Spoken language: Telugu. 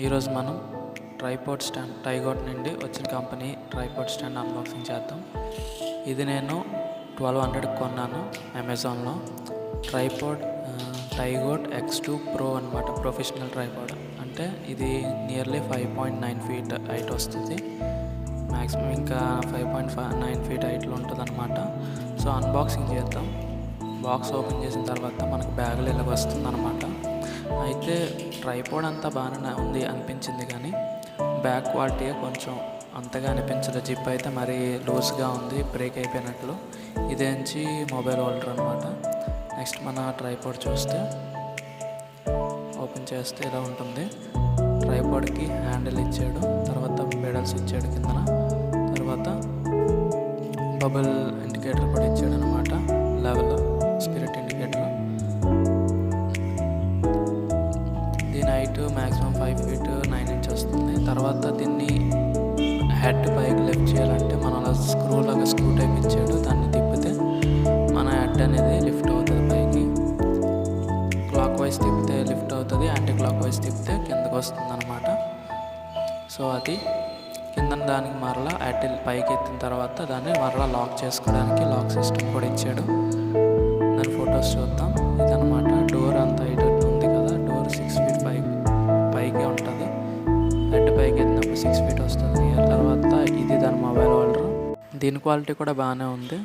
ఈరోజు మనం ట్రైపాడ్ స్టాండ్ టైగోట్ నుండి వచ్చిన కంపెనీ ట్రైపాడ్ స్టాండ్ అన్బాక్సింగ్ చేద్దాం. ఇది నేను 1200 కొన్నాను అమెజాన్లో. ట్రైపాడ్ టైగోట్ X2 Pro అనమాట, ప్రొఫెషనల్ ట్రైపాడ్. అంటే ఇది నియర్లీ 5.9 ఫీట్ హైట్ వస్తుంది, మ్యాక్సిమం ఇంకా 5.9 ఫీట్ హైట్లో ఉంటుంది అనమాట. సో అన్బాక్సింగ్ చేద్దాం. బాక్స్ ఓపెన్ చేసిన తర్వాత మనకు బ్యాగులు ఇలాగ వస్తుంది అనమాట. అయితే ట్రైపాడ్ అంతా బాగానే ఉంది అనిపించింది, కానీ బ్యాక్ క్వాలిటీ కొంచెం అంతగా అనిపించదు. జిప్ అయితే మరీ లూజ్గా ఉంది, బ్రేక్ అయిపోయినట్లు. ఇదేంచి మొబైల్ హోల్డర్ అనమాట. నెక్స్ట్ మన ట్రైపాడ్ చూస్తే ఓపెన్ చేస్తే ఇలా ఉంటుంది. ట్రైపాడ్కి హ్యాండిల్ ఇచ్చాడు, తర్వాత పెడల్స్ ఇచ్చాడు కిందన, తర్వాత బబుల్ ఇండికేటర్ కూడా ఇచ్చాడు అనమాట, లెవెల్ స్పిరిట్ ఇండికేటర్. దీని హైట్ మ్యాక్సిమం 5 feet 9 inches వస్తుంది. తర్వాత దీన్ని హెడ్ పైకి లిఫ్ట్ చేయాలంటే మనం అలా స్క్రూ టైప్ ఇచ్చాడు, దాన్ని తిప్పితే మన హెడ్ అనేది లిఫ్ట్ అవుతుంది పైకి. క్లాక్ వైజ్ తిప్పితే లిఫ్ట్ అవుతుంది, యాంటీ క్లాక్ వైజ్ తిప్పితే కిందకు వస్తుంది అనమాట. సో అది కింద దానికి మరలా హెడ్ పైకి ఎత్తిన తర్వాత దాన్ని మరలా లాక్ చేసుకోవడానికి లాక్ సిస్టమ్ కూడా ఇచ్చాడు. దాని ఫొటోస్ చూద్దాం. ఇదనమాట డోర్ అంతా హైట్ ఉంది కదా, డోర్ 6 feet పైకి ఉంటుంది. హెడ్ పైకి ఎత్తినప్పుడు 6 feet వస్తుంది. తర్వాత ఇది దాని మొబైల్ హోల్డర్. దీని క్వాలిటీ కూడా బాగానే ఉంది.